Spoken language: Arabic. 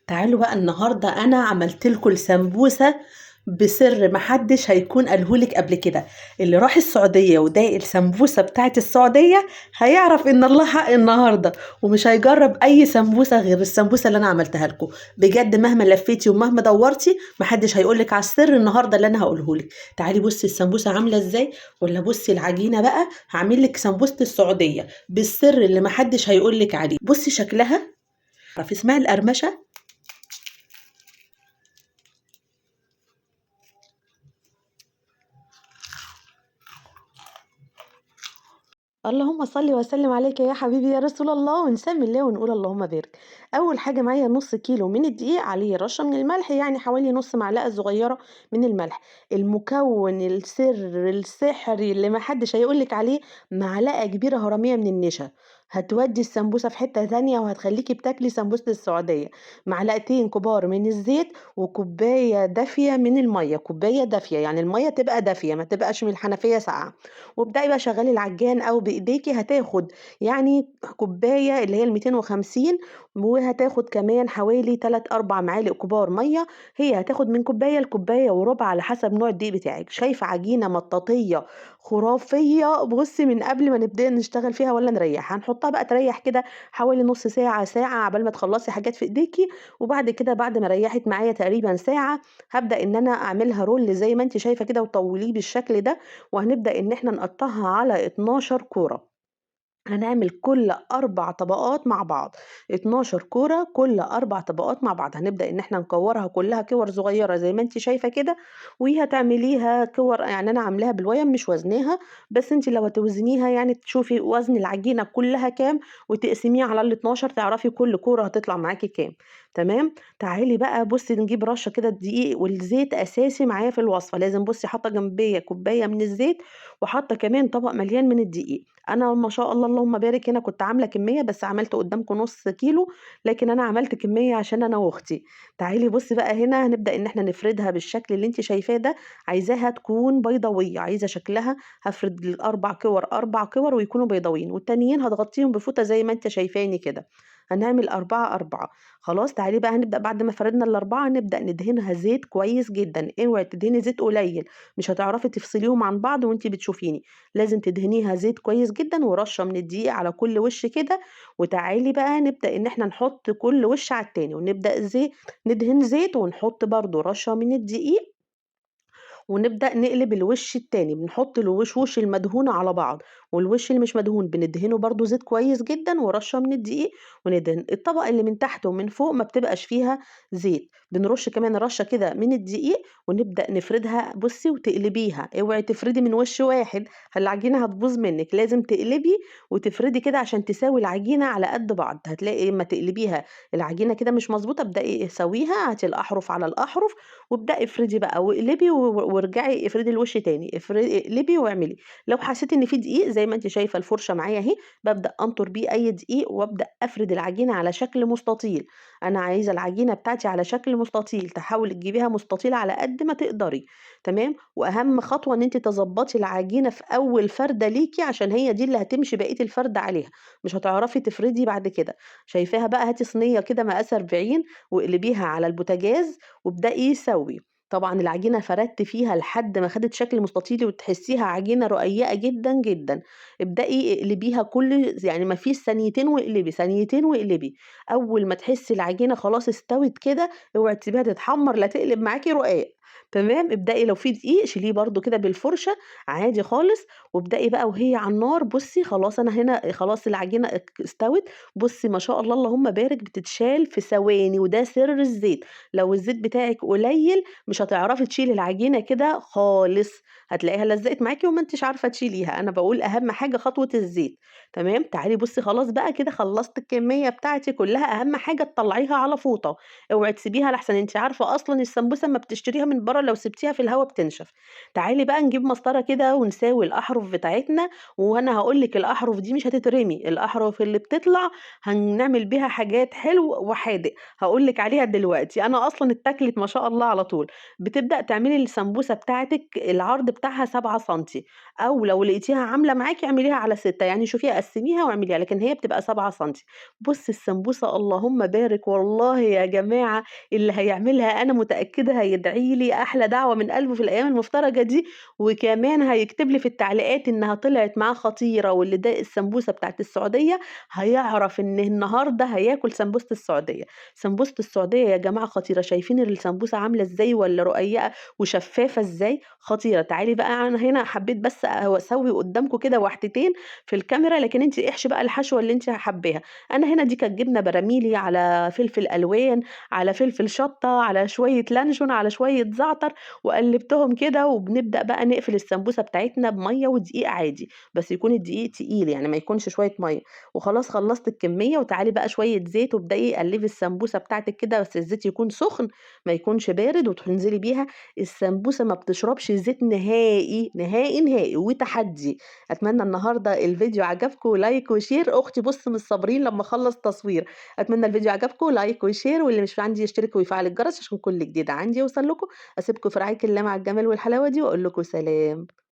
تعالوا بقى النهارده أنا عملت لكم السمبوسة بسر محدش هيكون قالهولك قبل كده. اللي راح السعودية وداق السمبوسة بتاعة السعودية هيعرف إن الله حق النهارده، ومش هيجرب أي سمبوسة غير السمبوسة اللي أنا عملتها لكم. بجد مهما لفيتي ومهما دورتي محدش هيقولك على السر النهارده اللي أنا هقولهولك. تعالي بصي السمبوسة عاملة إزاي، ولا بصي العجينة بقى. هعمل لك سمبوسة السعودية بالسر اللي محدش هيقولك عليه. بصي شكلها، عارفة اسمها القرمشة؟ اللهم صل وسلم عليك يا حبيبي يا رسول الله، ونسمي الله ونقول اللهم بارك. اول حاجه معايا نص كيلو من الدقيق، عليه رشه من الملح، يعني حوالي نص معلقه صغيره من الملح. المكون السر السحري اللي محدش هيقولك عليه، معلقه كبيره هرميه من النشا. هتودي السمبوسه في حته ثانيه وهتخليكي بتاكلي سمبوسه السعوديه. معلقتين كبار من الزيت، وكوبايه دافيه من الميه، كوبايه دافيه يعني الميه تبقى دافيه ما تبقاش من الحنفيه ساقعه. وابدأي بقى شغلي العجان أو بإيديكِ، هتاخد يعني كوباية اللي هي ال250، وهتاخد كمان حوالي 3، 4 معالق كبار مَيّة. هي هتاخد من كوباية لكوباية وربع على حسب نوع الدقيق بتاعِك. شايفة عجينة مطاطية خرافية، بُصّي من قبل ما نبدأ نشتغل فيها ولا نريّح، هنحطها بقى تريّح كده حوالي نُص ساعة، ساعة، عقبال ما تخلّصي حاجات في إيديكِ. وبعد كده بعد ما ريّحت معايا تقريبًا ساعة، هابدأ إن أنا أعملها رول زي ما أنتِ شايفة كده وطوّليه بالشكل ده. وهنبدأ إن إحنا نقطّعها على 12 كورة. هنعمل كل 4 طبقات مع بعض، 12 كورة كل 4 طبقات مع بعض. هنبدأ إن إحنا نكوّرها كلّها كِوَر صغيّرة زي ما أنتِ شايفة كده، وهتعمليها كِوَر، يعني أنا عاملاها بالويّم مش وزناها. بس أنتِ لو هتوزنيها يعني تشوفي وزن العجينة كلّها كام، وتقسميه على ال12 تعرفي كل كورة هتطلع معاكِ كام. تمام. تعالي بقى بُصّي نجيب رشّة كده الدقيق والزيت أساسي معايا في الوصفة. لازم بُصّي حاطة جنبيّا كوباية من الزيت، وحاطة كمان طبق مليان من الدقيق. أنا ما شاء الله اللهم بارك هنا كنت عاملة كمية، بس عملت قدّامكم نُص كيلو، لكن أنا عملت كمية عشان أنا وأختي. تعالي بُصّي بقى هنا هنبدأ إن إحنا نفردها بالشكل اللي أنتِ شايفاه ده. عايزاها تكون بيضاوية، عايزة شكلها هافرد ال4 كِوَر 4 كِوَر ويكونوا بيضاويين، والتانيين هتغطيهم بفوطة زي ما أنتِ شايفاني كده. هنعمل 4، 4. خلاص تعالي بقى هنبدأ بعد ما فردنا ال4 نبدأ ندهنها زيت كويس جدًا. اوعي تدهني زيت قليل، مش هتعرفي تفصليهم عن بعض وأنتِ بتشوفيني. لازم تدهنيها زيت كويس جدًا ورشة من الدقيق على كل وش كده. وتعالي بقى نبدأ إن إحنا نحط كل وش على التاني، ونبدأ ندهن زيت ونحط برضه رشة من الدقيق، ونبدأ نقلب الوش التاني. بنحط الوشوش المدهونة على بعض، والوش اللي مش مدهون بندهنه برضه زيت كويس جدًا ورشة من الدقيق، وندهن. الطبقة اللي من تحت ومن فوق ما بتبقاش فيها زيت، بنرش كمان رشة كده من الدقيق، ونبدأ نفردها بُصّي وتقلبيها. اوعي تفردي من وش واحد، العجينة هتبوظ منِّك. لازم تقلبي وتفردي كده عشان تساوي العجينة على قد بعض. هتلاقي أمّا تقلبيها العجينة كده مش مضبوطة، ابدئي ساويها، هاتي الأحرف على الأحرف، وابدئي افردي بقى واقلبي وارجعي افردي الوش تاني. اقلبي واعملي. لو حسيتِ إن في دقيق زي ما أنتِ شايفة الفرشة معايا أهي، بابدأ أنطر بيه أي دقيق وابدأ أفرد العجينة على شكل مستطيل. أنا عايزة العجينة بتاعتي على شكل مستطيل، تحاولي تجيبيها مستطيلة على قد ما تقدري. تمام. وأهم خطوة إن أنتِ تضبطي العجينة في أول فردة ليكِ، عشان هي دي اللي هتمشي بقية الفردة عليها، مش هتعرفي تفردي بعد كده. شايفاها بقى؟ هاتي صينية كده مقاس 40 واقلبيها على البوتاجاز وابدئي سوّي. طبعًا العجينة فردتِ فيها لحد ما خدت شكل مستطيل وتحسيها عجينة رقيقة جدًا، جدًا. ابدئي اقلبيها يعني ما فيش ثانيتين واقلبي، ثانيتين واقلبي. أول ما تحسي العجينة خلاص استوت كده، اوعي تسيبيها تتحمر لا تقلب معاكِ رقاق. تمام. ابدئي لو في دقيق شيليه برضه كده بالفرشة عادي خالص. وابدئي بقى وهي على النار بُصّي خلاص أنا هنا خلاص العجينة استوت. بُصّي ما شاء الله اللهم بارك بتتشال في ثواني، وده سر الزيت. لو الزيت بتاعِك قليل مش هتعرفي تشيلي العجينة كده خالص، هتلاقيها لزقت معاكِ وما أنتيش عارفة تشيليها. أنا باقول أهم حاجة خطوة الزيت. تمام. تعالي بُصّي خلاص بقى كده خلّصت الكمية بتاعتي كلّها. أهم حاجة تطلّعيها على فوطة، اوعي تسيبيها لأحسن أنتِ عارفة أصلًا السمبوسة أمّا بتشتريها من برّه لو سبتيها في الهوا بتنشف. تعالي بقى نجيب مسطرة كده ونساوي الأحرف بتاعتنا. وأنا هاقول لِك الأحرف دي مش هتترمي، الأحرف اللي بتطلع هنعمل بيها حاجات حلو وحادق، هاقول لِك عليها دلوقتي. أنا أصلًا اتاكلت ما شاء الله على طول. بتبدأ تعملي السمبوسة بتاعتِك، العرض بتاعها 7 سنتي، أو لو لقيتيها عاملة معاكِ اعمليها على 6 يعني شوفيها قسّميها واعمليها، لكن هي بتبقى 7 سنتي. بُصّي السمبوسة اللهم بارك والله يا جماعة اللي هيعملها أنا متأكدة هيدعي لي أحلى دعوة من قلبه في الأيام المفترجة دي، وكمان هيكتب لي في التعليقات إنها طلعت معاه خطيرة واللي داق السمبوسة بتاعة السعودية هيعرف إن النهارده هياكل سمبوسة السعودية. سمبوسة السعودية يا جماعة خطيرة، شايفين السمبوسة عاملة إزاي والّا رقيقة وشفافة إزاي؟ خطيرة. تعالي بقى أنا هنا حبيت بس أسوي قدّامكم كده واحدتين في الكاميرا، لكن أنتِ احشي بقى الحشوة اللي أنتِ حاباها. أنا هنا دي كانت جبنة براميلي، على فلفل ألوان، على فلفل شطة، على شوية لانشون، على شوية زعتر، وقلّبتهم كده وبنبدأ بقى نقفل السمبوسة بتاعتنا بمَيّة ودقيق عادي، بس يكون الدقيق تقيل يعني ما يكونش شوية مَيّة. وخلاص خلّصت الكمية وتعالي بقى شوية زيت وابدئي قلّبي السمبوسة بتاعتِك كده، بس الزيت يكون سخن ما يكونش بارد وتنزلي بيها. السمبوسة ما بتشربش زيت نهائي، نهائي، نهائي وتحدي. أتمنى النهارده الفيديو عجبكم، لايك وشير. أختي بُص مش صابرين لمّا أخلّص تصوير. أتمنى الفيديو عجبكم، لايك وشير، واللي مش عندي يشترك ويفعّل الجرس عشان كل جديد عندي يوصل لكم. أسيبكم في رعاية الله مع الجمال والحلاوة دي وأقول لكم سلام.